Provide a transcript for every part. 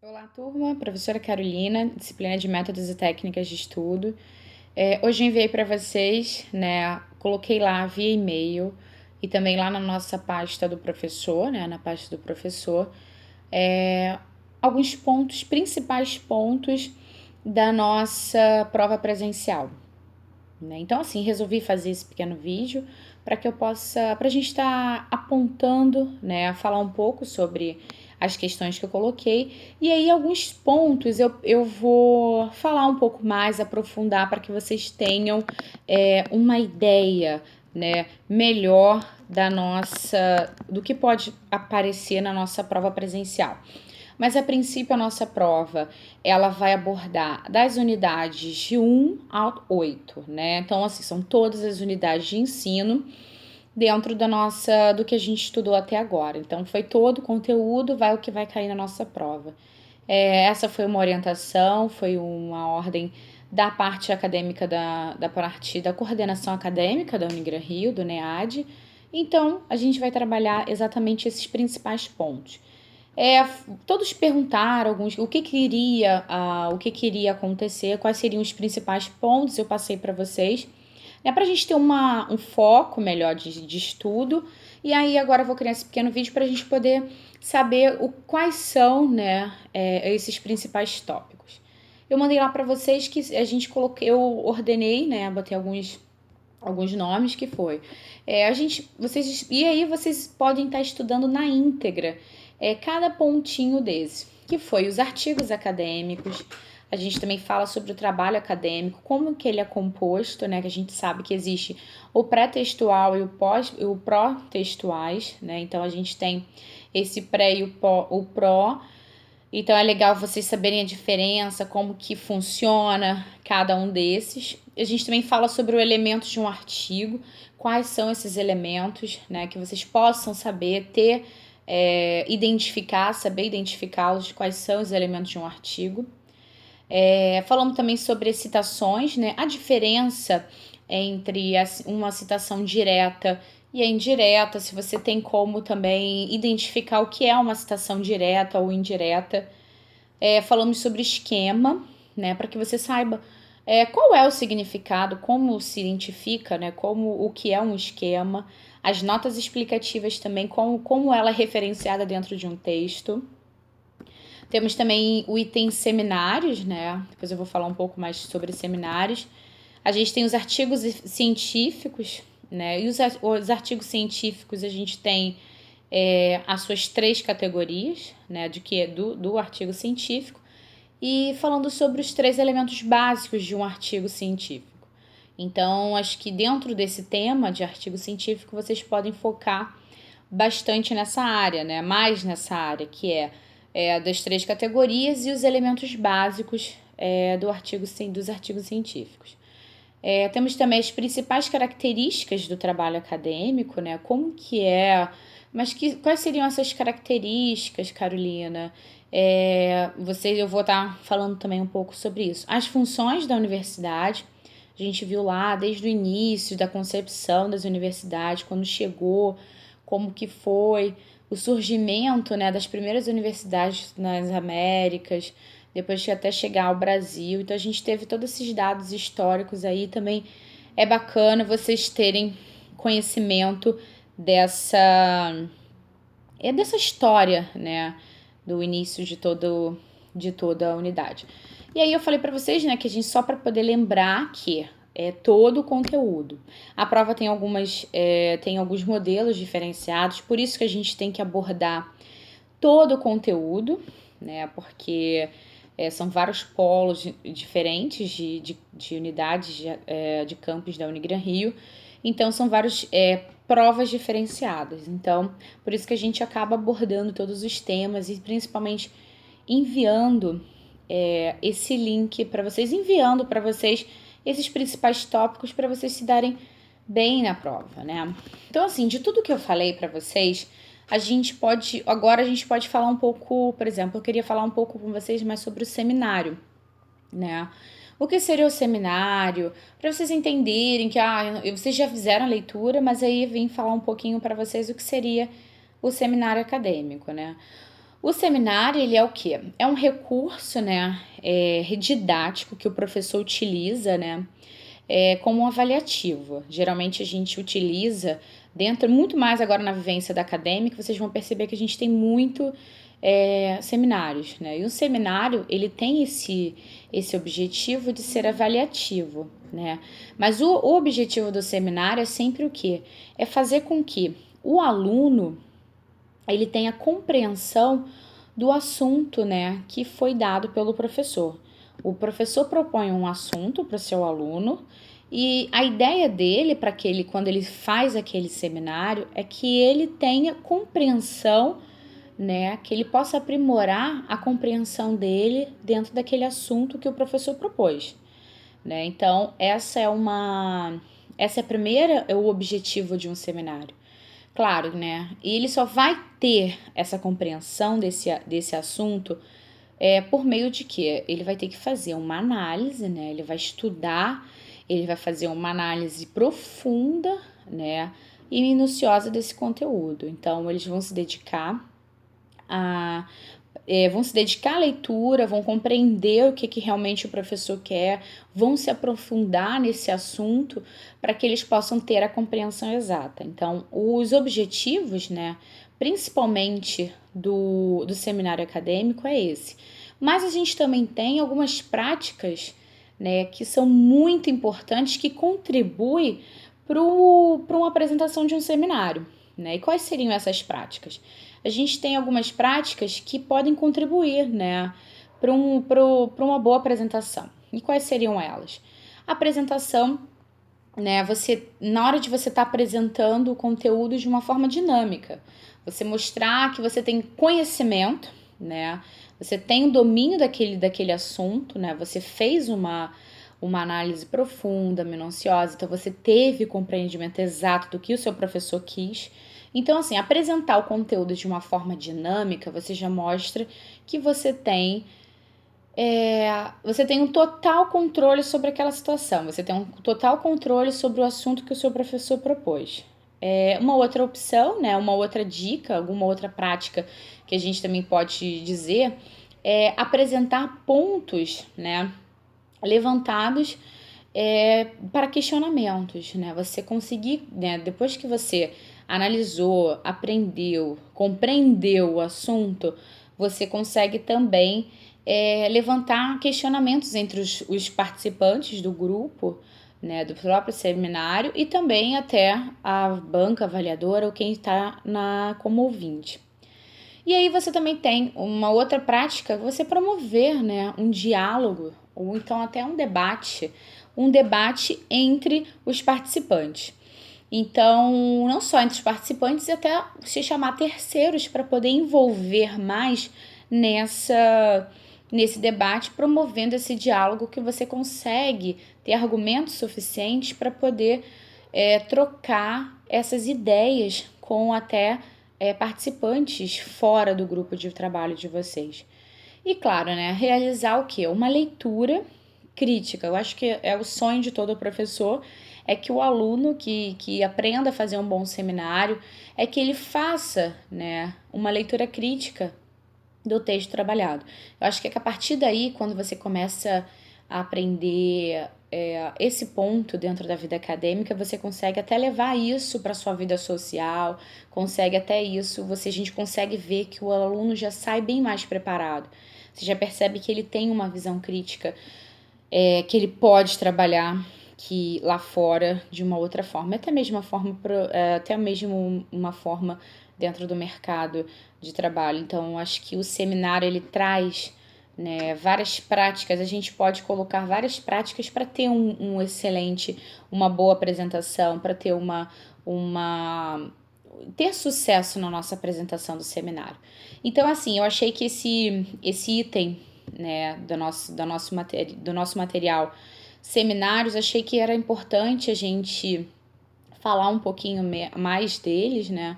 Olá, turma. Professora Carolina, disciplina de métodos e técnicas de estudo. Hoje eu enviei para vocês, né? Coloquei lá via e-mail e também lá na nossa pasta do professor, né? Na pasta do professor, alguns pontos, principais pontos da nossa prova presencial, né? Então, assim, resolvi fazer esse pequeno vídeo para que eu possa, para a gente estar apontando, né? Falar um pouco sobre as questões que eu coloquei. E aí, alguns pontos eu vou falar um pouco mais, aprofundar, para que vocês tenham uma ideia, né, melhor do que pode aparecer na nossa prova presencial. Mas a princípio a nossa prova, ela vai abordar das unidades de 1 a 8, né? Então, assim, são todas as unidades de ensino dentro do que a gente estudou até agora. Então, foi todo o conteúdo, vai o que vai cair na nossa prova. Essa foi uma orientação, foi uma ordem da parte acadêmica da parte da coordenação acadêmica da Unigran Rio, do NEAD. Então, a gente vai trabalhar exatamente esses principais pontos. Todos perguntaram o que queria acontecer, quais seriam os principais pontos, eu passei para vocês, né, para a gente ter um foco melhor de estudo. E aí agora eu vou criar esse pequeno vídeo para a gente poder saber quais são, né, esses principais tópicos. Eu mandei lá para vocês que eu ordenei, né, botei alguns nomes que foi. E aí vocês podem estar estudando na íntegra cada pontinho desse, que foi os artigos acadêmicos. A gente também fala sobre o trabalho acadêmico, como que ele é composto, né? Que a gente sabe que existe o pré-textual e o pró-textuais, né? Então a gente tem esse pré e o pró. Então é legal vocês saberem a diferença, como que funciona cada um desses. A gente também fala sobre o elemento de um artigo, quais são esses elementos, né, que vocês possam saber saber identificá-los, quais são os elementos de um artigo. Falamos também sobre as citações, né, a diferença entre uma citação direta e a indireta, se você tem como também identificar o que é uma citação direta ou indireta. Falamos sobre esquema, né, para que você saiba qual é o significado, como se identifica, né, o que é um esquema, as notas explicativas também, como ela é referenciada dentro de um texto. Temos também o item seminários, né, depois eu vou falar um pouco mais sobre seminários. A gente tem os artigos científicos, né, e os artigos científicos a gente tem as suas 3 categorias, né, do artigo científico, e falando sobre os 3 elementos básicos de um artigo científico. Então, acho que dentro desse tema de artigo científico, vocês podem focar bastante nessa área, né, mais nessa área, que das 3 categorias e os elementos básicos dos artigos científicos. Temos também as principais características do trabalho acadêmico, né? Como que é, quais seriam essas características, Carolina? Eu vou estar falando também um pouco sobre isso. As funções da universidade, a gente viu lá desde o início da concepção das universidades, quando chegou, como que foi o surgimento, né, das primeiras universidades nas Américas, depois de até chegar ao Brasil. Então a gente teve todos esses dados históricos aí. Também é bacana vocês terem conhecimento dessa história, né, do início de toda a unidade. E aí eu falei para vocês, né, que a gente só para poder lembrar que é todo o conteúdo. A prova tem tem alguns modelos diferenciados, por isso que a gente tem que abordar todo o conteúdo, né, porque são vários polos diferentes de unidades de campus da Unigran Rio. Então, são várias provas diferenciadas. Então, por isso que a gente acaba abordando todos os temas e principalmente enviando esse link para vocês, enviando para vocês esses principais tópicos para vocês se darem bem na prova, né? Então, assim, de tudo que eu falei para vocês, agora a gente pode falar um pouco, por exemplo, eu queria falar um pouco com vocês mais sobre o seminário, né? O que seria o seminário? Para vocês entenderem que vocês já fizeram a leitura, mas aí vim falar um pouquinho para vocês o que seria o seminário acadêmico, né? O seminário, ele é o quê? É um recurso, né, didático que o professor utiliza, né, como um avaliativo. Geralmente a gente utiliza dentro, muito mais agora na vivência da acadêmica, vocês vão perceber que a gente tem muito seminários, né? E o seminário, ele tem esse objetivo de ser avaliativo, né? Mas o objetivo do seminário é sempre o quê? É fazer com que o aluno, ele tenha compreensão do assunto, né, que foi dado pelo professor. O professor propõe um assunto para o seu aluno e a ideia dele para que ele, quando ele faz aquele seminário, é que ele tenha compreensão, né, que ele possa aprimorar a compreensão dele dentro daquele assunto que o professor propôs, né? Então, essa é a primeira, é o objetivo de um seminário. Claro, né? E ele só vai ter essa compreensão desse assunto por meio de quê? Ele vai ter que fazer uma análise, né? Ele vai estudar, ele vai fazer uma análise profunda, né? E minuciosa desse conteúdo. Então, eles vão se dedicar a à leitura, vão compreender o que realmente o professor quer, vão se aprofundar nesse assunto para que eles possam ter a compreensão exata. Então, os objetivos, né, principalmente do seminário acadêmico é esse. Mas a gente também tem algumas práticas, né, que são muito importantes, que contribuem para uma apresentação de um seminário, né? E quais seriam essas práticas? A gente tem algumas práticas que podem contribuir, né, para uma boa apresentação. E quais seriam elas? A apresentação, né, na hora de você estar apresentando o conteúdo de uma forma dinâmica, você mostrar que você tem conhecimento, né, você tem o domínio daquele assunto, né, você fez uma análise profunda, minuciosa, então você teve compreendimento exato do que o seu professor quis. Então, assim, apresentar o conteúdo de uma forma dinâmica, você já mostra que você tem um total controle sobre aquela situação, você tem um total controle sobre o assunto que o seu professor propôs. Uma outra opção, né, uma outra dica, alguma outra prática que a gente também pode dizer é apresentar pontos, né, levantados para questionamentos, né? Você conseguir, né, depois que você analisou, aprendeu, compreendeu o assunto, você consegue também levantar questionamentos entre os participantes do grupo, né, do próprio seminário e também até a banca avaliadora ou quem está como ouvinte. E aí você também tem uma outra prática, você promover, né, um diálogo ou então até um debate entre os participantes. Então, não só entre os participantes, e até se chamar terceiros para poder envolver mais nesse debate, promovendo esse diálogo que você consegue ter argumentos suficientes para poder trocar essas ideias com até participantes fora do grupo de trabalho de vocês. E claro, né, realizar o quê? Uma leitura crítica. Eu acho que é o sonho de todo professor, é que o aluno que aprenda a fazer um bom seminário, é que ele faça, né, uma leitura crítica do texto trabalhado. Eu acho que a partir daí, quando você começa a aprender esse ponto dentro da vida acadêmica, você consegue até levar isso para sua vida social, consegue até isso, a gente consegue ver que o aluno já sai bem mais preparado. Você já percebe que ele tem uma visão crítica, que ele pode trabalhar que lá fora de uma outra forma, até mesmo uma forma dentro do mercado de trabalho. Então, acho que o seminário ele traz, né, várias práticas, a gente pode colocar várias práticas para ter uma boa apresentação, para ter ter sucesso na nossa apresentação do seminário. Então, assim, eu achei que esse item, né, do nosso material seminários, achei que era importante a gente falar um pouquinho mais deles, né?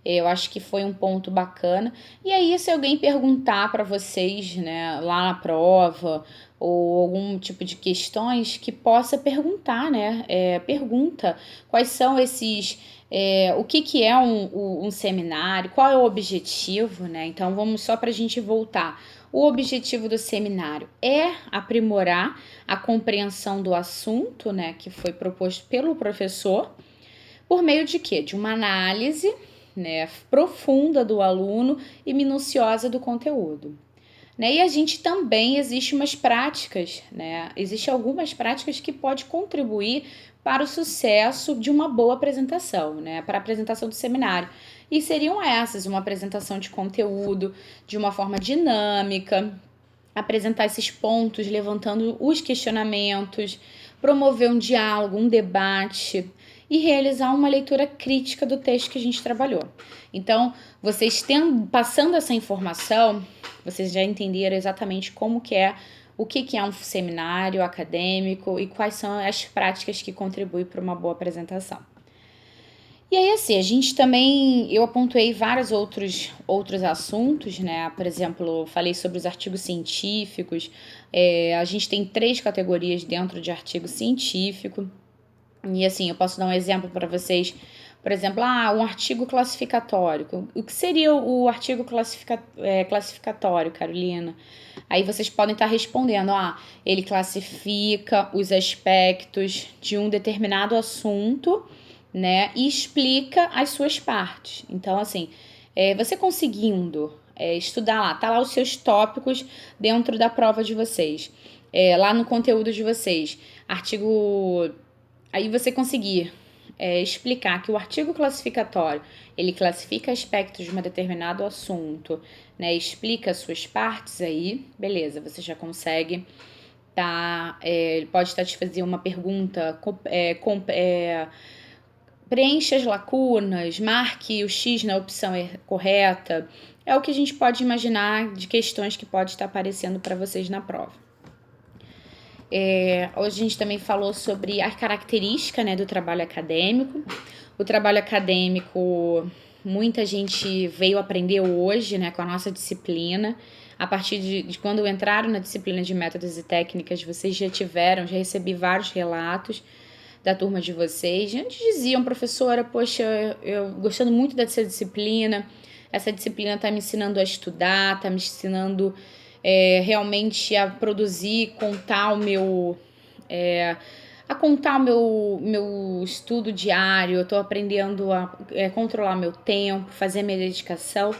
Eu acho que foi um ponto bacana. E aí, se alguém perguntar para vocês, né, lá na prova, ou algum tipo de questões, que possa perguntar, né? Pergunta quais são esses. O que é um seminário, qual é o objetivo, né? Então, vamos só para a gente voltar. O objetivo do seminário é aprimorar a compreensão do assunto, né, que foi proposto pelo professor, por meio de quê? De uma análise, né, profunda do aluno e minuciosa do conteúdo. Né? E a gente também existe umas práticas, né? Existem algumas práticas que podem contribuir para o sucesso de uma boa apresentação, né? Para a apresentação do seminário. E seriam essas, uma apresentação de conteúdo de uma forma dinâmica, apresentar esses pontos, levantando os questionamentos, promover um diálogo, um debate e realizar uma leitura crítica do texto que a gente trabalhou. Então, vocês passando essa informação, vocês já entenderam exatamente como que é, o que é um seminário acadêmico e quais são as práticas que contribuem para uma boa apresentação. E aí, assim, a gente também, eu apontei vários outros assuntos, né? Por exemplo, falei sobre os artigos científicos. A gente tem 3 categorias dentro de artigo científico. E assim, eu posso dar um exemplo para vocês. Por exemplo, um artigo classificatório. O que seria o artigo classificatório, Carolina? Aí vocês podem estar respondendo, ele classifica os aspectos de um determinado assunto, né, e explica as suas partes. Então, assim, você conseguindo estudar lá, tá lá os seus tópicos dentro da prova de vocês, lá no conteúdo de vocês, artigo. Aí você conseguir explicar que o artigo classificatório, ele classifica aspectos de um determinado assunto, né, explica as suas partes aí, beleza, você já consegue ele pode estar te fazendo uma pergunta, preencha as lacunas, marque o X na opção correta. É o que a gente pode imaginar de questões que pode estar aparecendo para vocês na prova. Hoje a gente também falou sobre a característica, né, do trabalho acadêmico. O trabalho acadêmico, muita gente veio aprender hoje, né, com a nossa disciplina. A partir de quando entraram na disciplina de métodos e técnicas, vocês já recebi vários relatos da turma de vocês. Antes diziam, professora, poxa, eu gostando muito dessa disciplina, essa disciplina está me ensinando a estudar, está me ensinando realmente a produzir, contar o meu estudo diário, eu estou aprendendo a controlar meu tempo, fazer minha dedicação.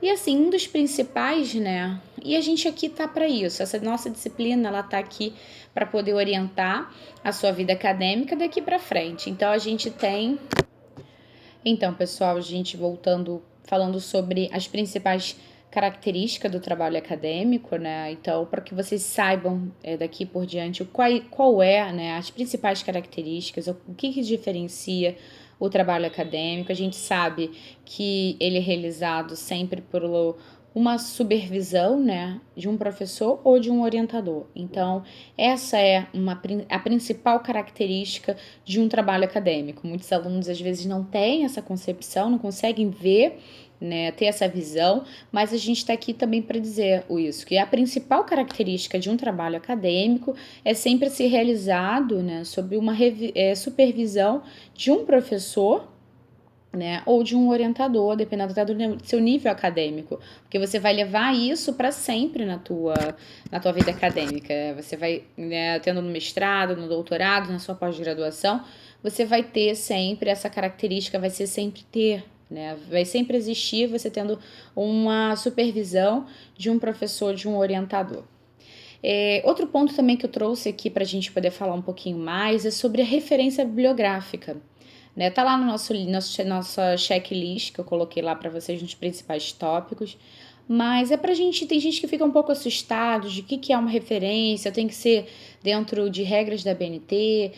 E assim, um dos principais, né? E a gente aqui tá para isso. Essa nossa disciplina, ela tá aqui para poder orientar a sua vida acadêmica daqui para frente. Então a gente tem. Então, pessoal, a gente falando sobre as principais características do trabalho acadêmico, né? Então, para que vocês saibam daqui por diante qual é, né, as principais características, o que diferencia o trabalho acadêmico. A gente sabe que ele é realizado sempre por uma supervisão, né, de um professor ou de um orientador. Então, essa é a principal característica de um trabalho acadêmico. Muitos alunos, às vezes, não têm essa concepção, não conseguem ver, né, ter essa visão, mas a gente está aqui também para dizer isso, que a principal característica de um trabalho acadêmico é sempre ser realizado, né, sob uma supervisão de um professor, né, ou de um orientador, dependendo até do seu nível acadêmico, porque você vai levar isso para sempre na tua vida acadêmica. Você vai, né, tendo no mestrado, no doutorado, na sua pós-graduação, você vai ter sempre essa característica, vai ser sempre ter, né, vai sempre existir você tendo uma supervisão de um professor, de um orientador. Outro ponto também que eu trouxe aqui para a gente poder falar um pouquinho mais é sobre a referência bibliográfica. Né? Tá lá no nossa checklist que eu coloquei lá para vocês nos principais tópicos, mas pra gente, tem gente que fica um pouco assustado de o que é uma referência, tem que ser dentro de regras da BNT,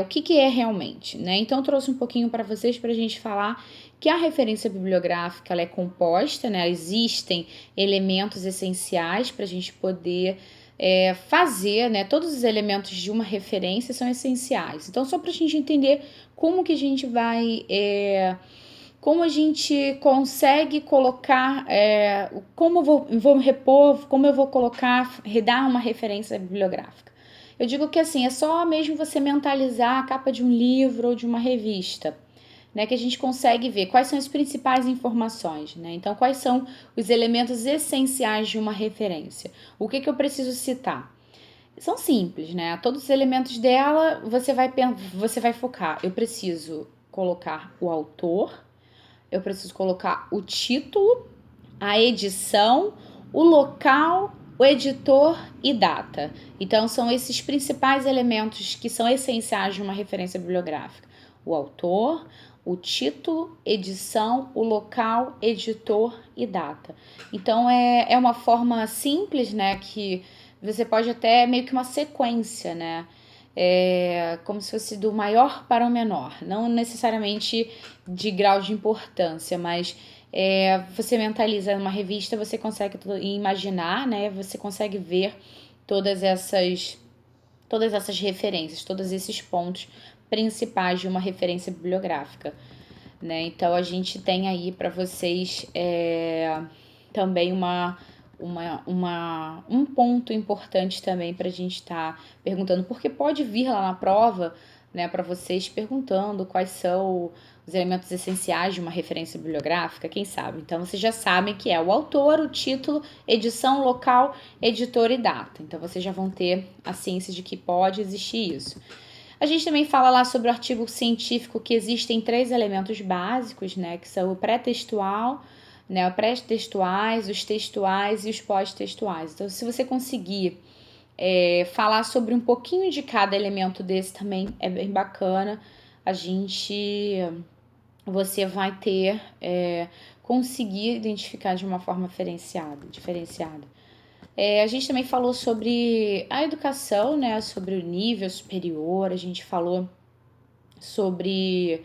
o que é realmente, né? Então eu trouxe um pouquinho para vocês para a gente falar que a referência bibliográfica ela é composta, né? Existem elementos essenciais para a gente poder fazer, né? Todos os elementos de uma referência são essenciais. Então, só para a gente entender como que a gente vai como a gente consegue colocar, como eu vou repor, como eu vou colocar, redar uma referência bibliográfica. Eu digo que assim, é só mesmo você mentalizar a capa de um livro ou de uma revista, né, que a gente consegue ver quais são as principais informações, né? Então, quais são os elementos essenciais de uma referência? O que eu preciso citar? São simples, né? Todos os elementos dela você vai focar. Eu preciso colocar o autor, eu preciso colocar o título, a edição, o local, o editor e data. Então, são esses principais elementos que são essenciais de uma referência bibliográfica: o autor, o título, edição, o local, editor e data. Então, é uma forma simples, né? Que você pode até meio que uma sequência, né? Como se fosse do maior para o menor, não necessariamente de grau de importância, mas você mentaliza uma revista, você consegue imaginar, né? Você consegue ver todas essas referências, todos esses pontos principais de uma referência bibliográfica, né? Então a gente tem aí para vocês também um ponto importante também para a gente estar perguntando, porque pode vir lá na prova, né, para vocês perguntando quais são os elementos essenciais de uma referência bibliográfica, quem sabe? Então vocês já sabem que é o autor, o título, edição, local, editor e data. Então vocês já vão ter a ciência de que pode existir isso. A gente também fala lá sobre o artigo científico que existem 3 elementos básicos, né, que são o pré-textual, né, os pré-textuais, os textuais e os pós-textuais. Então, se você conseguir falar sobre um pouquinho de cada elemento desse também é bem bacana. Você vai ter, conseguir identificar de uma forma diferenciada. A gente também falou sobre a educação, né, sobre o nível superior, a gente falou sobre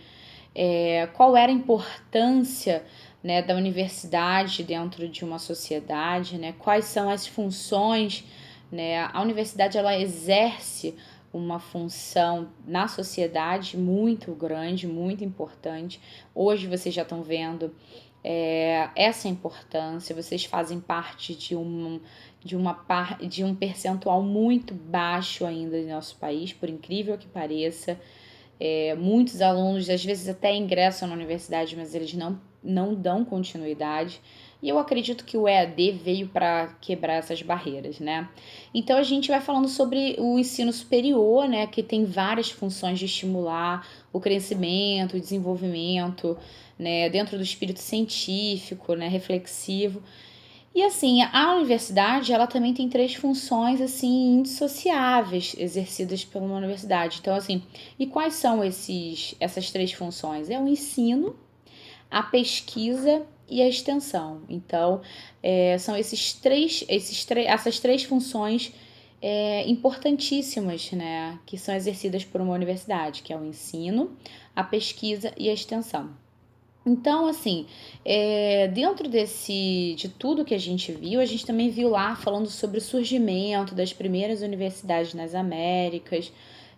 qual era a importância, né, da universidade dentro de uma sociedade, né, quais são as funções, né, a universidade ela exerce uma função na sociedade muito grande, muito importante. Hoje vocês já estão vendo essa importância, vocês fazem parte de um percentual muito baixo ainda do nosso país, por incrível que pareça. Muitos alunos às vezes até ingressam na universidade, mas eles não dão continuidade. E eu acredito que o EAD veio para quebrar essas barreiras, né? Então a gente vai falando sobre o ensino superior, né? Que tem várias funções de estimular o crescimento, o desenvolvimento, né? Dentro do espírito científico, né? Reflexivo. E assim, a universidade, ela também tem 3 funções assim indissociáveis exercidas por uma universidade. Então, assim, e quais são essas 3 funções? É o ensino, a pesquisa e a extensão. Então, são essas três funções importantíssimas, né, que são exercidas por uma universidade, que é o ensino, a pesquisa e a extensão. Então, assim, dentro de tudo que a gente viu, a gente também viu lá falando sobre o surgimento das primeiras universidades nas Américas,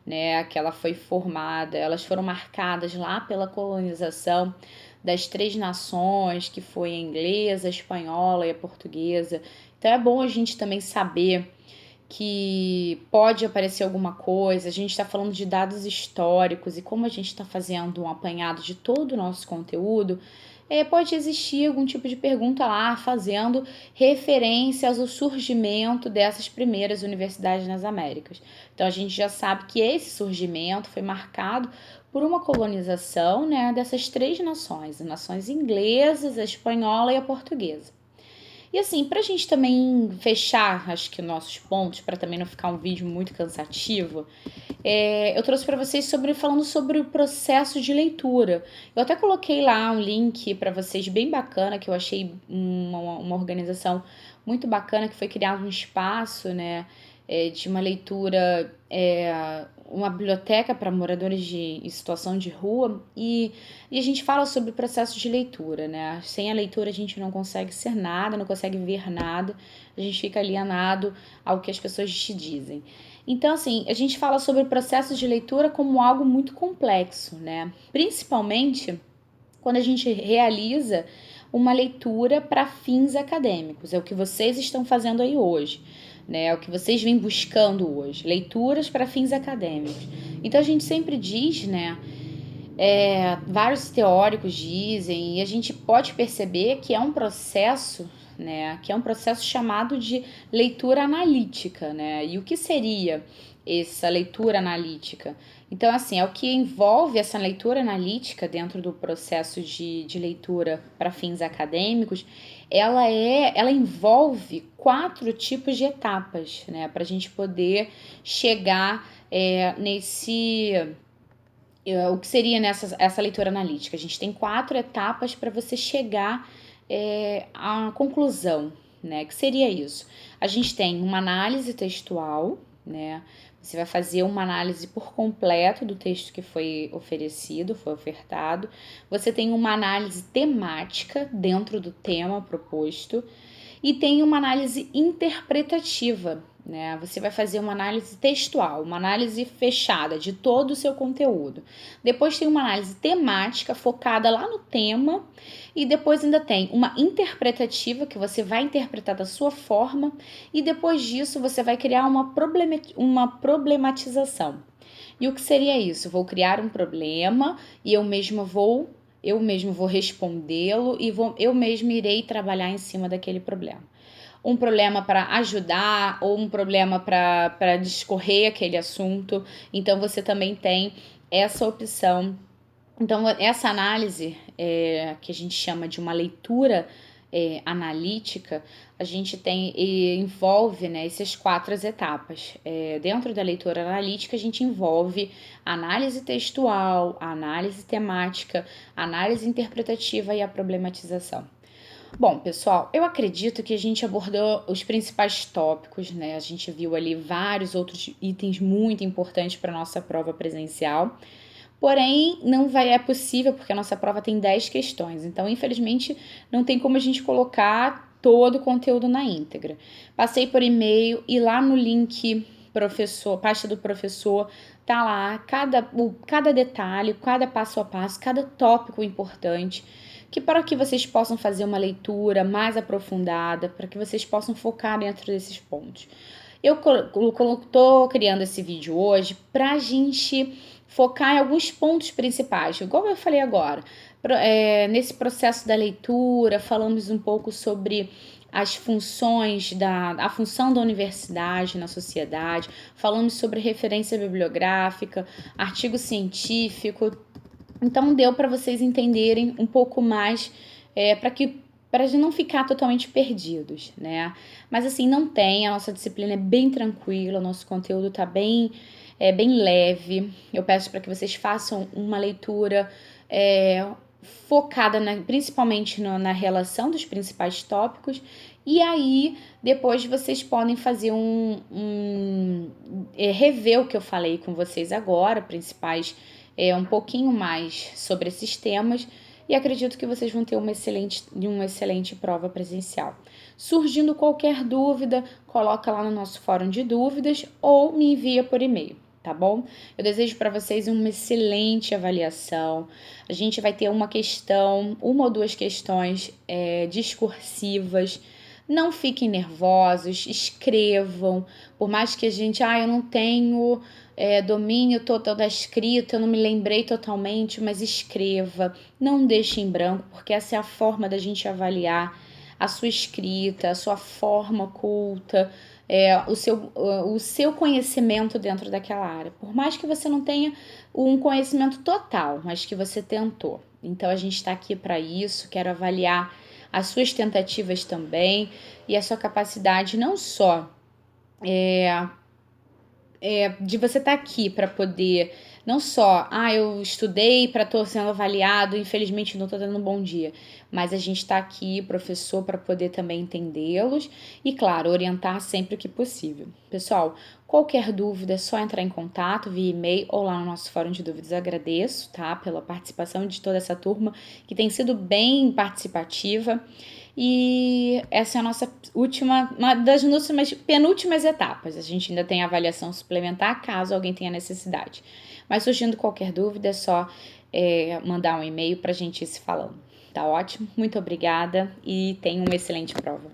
né, que ela foi formada, elas foram marcadas lá pela colonização das 3 nações, que foi a inglesa, a espanhola e a portuguesa. Então é bom a gente também saber que pode aparecer alguma coisa, a gente está falando de dados históricos e como a gente está fazendo um apanhado de todo o nosso conteúdo, pode existir algum tipo de pergunta lá fazendo referências ao surgimento dessas primeiras universidades nas Américas. Então a gente já sabe que esse surgimento foi marcado por uma colonização, né, dessas 3 nações, as nações inglesas, a espanhola e a portuguesa. E assim, pra gente também fechar, acho que nossos pontos, para também não ficar um vídeo muito cansativo, eu trouxe para vocês falando sobre o processo de leitura. Eu até coloquei lá um link para vocês bem bacana, que eu achei uma organização muito bacana, que foi criado um espaço, né, de uma leitura, uma biblioteca para moradores em situação de rua, e a gente fala sobre o processo de leitura, né? Sem a leitura a gente não consegue ser nada, não consegue ver nada, a gente fica alienado ao que as pessoas te dizem. Então, assim, a gente fala sobre o processo de leitura como algo muito complexo, né? Principalmente quando a gente realiza uma leitura para fins acadêmicos. É o que vocês estão fazendo aí hoje, né? É o que vocês vêm buscando hoje, leituras para fins acadêmicos. Então a gente sempre diz, né? Vários teóricos dizem, e a gente pode perceber que é um processo, né? Que é um processo chamado de leitura analítica, né? E o que seria essa leitura analítica? Então, assim, é o que envolve essa leitura analítica dentro do processo de leitura para fins acadêmicos. Ela envolve 4 tipos de etapas, né? Para a gente poder chegar o que seria essa leitura analítica? A gente tem 4 etapas para você chegar à conclusão, né? Que seria isso? A gente tem uma análise textual, né? Você vai fazer uma análise por completo do texto que foi oferecido, foi ofertado. Você tem uma análise temática dentro do tema proposto e tem uma análise interpretativa, né? Você vai fazer uma análise textual, uma análise fechada de todo o seu conteúdo. Depois tem uma análise temática focada lá no tema e depois ainda tem uma interpretativa que você vai interpretar da sua forma e depois disso você vai criar uma problematização. E o que seria isso? Vou criar um problema e eu mesmo vou respondê-lo e eu mesmo irei trabalhar em cima daquele problema. Um problema para ajudar ou um problema para discorrer aquele assunto. Então, você também tem essa opção. Então, essa análise, que a gente chama de uma leitura analítica, a gente envolve, né, essas 4 etapas. Dentro da leitura analítica, a gente envolve análise textual, análise temática, análise interpretativa e a problematização. Bom, pessoal, eu acredito que a gente abordou os principais tópicos, né? A gente viu ali vários outros itens muito importantes para a nossa prova presencial. Porém, é possível porque a nossa prova tem 10 questões. Então, infelizmente, não tem como a gente colocar todo o conteúdo na íntegra. Passei por e-mail e lá no link pasta do professor, tá lá cada detalhe, cada passo a passo, cada tópico importante, que para que vocês possam fazer uma leitura mais aprofundada, para que vocês possam focar dentro desses pontos. Eu tô criando esse vídeo hoje pra gente focar em alguns pontos principais, igual eu falei agora. Nesse processo da leitura, falamos um pouco sobre as funções a função da universidade na sociedade, falamos sobre referência bibliográfica, artigo científico. Então deu para vocês entenderem um pouco mais para não ficar totalmente perdidos, né? Mas assim, não tem, a nossa disciplina é bem tranquila, o nosso conteúdo tá bem leve. Eu peço para que vocês façam uma leitura focada principalmente na relação dos principais tópicos, e aí depois vocês podem fazer rever o que eu falei com vocês agora, um pouquinho mais sobre esses temas, e acredito que vocês vão ter uma excelente prova presencial. Surgindo qualquer dúvida, coloca lá no nosso fórum de dúvidas ou me envia por e-mail, tá bom? Eu desejo para vocês uma excelente avaliação. A gente vai ter uma ou 2 questões discursivas. Não fiquem nervosos, escrevam. Por mais que eu não tenho domínio total da escrita, eu não me lembrei totalmente, mas escreva. Não deixe em branco, porque essa é a forma da gente avaliar a sua escrita, a sua forma culta, o seu conhecimento dentro daquela área. Por mais que você não tenha um conhecimento total, mas que você tentou. Então, a gente está aqui para isso, quero avaliar as suas tentativas também e a sua capacidade não só de você estar aqui para poder, não só, eu estudei para estar sendo avaliado, infelizmente não estou tendo um bom dia, mas a gente está aqui, professor, para poder também entendê-los e, claro, orientar sempre que possível. Pessoal, qualquer dúvida é só entrar em contato via e-mail ou lá no nosso fórum de dúvidas. Eu agradeço, tá, pela participação de toda essa turma que tem sido bem participativa. E essa é a nossa uma das nossas penúltimas etapas. A gente ainda tem avaliação suplementar, caso alguém tenha necessidade. Mas surgindo qualquer dúvida, é só mandar um e-mail pra gente ir se falando. Tá ótimo? Muito obrigada e tenha uma excelente prova.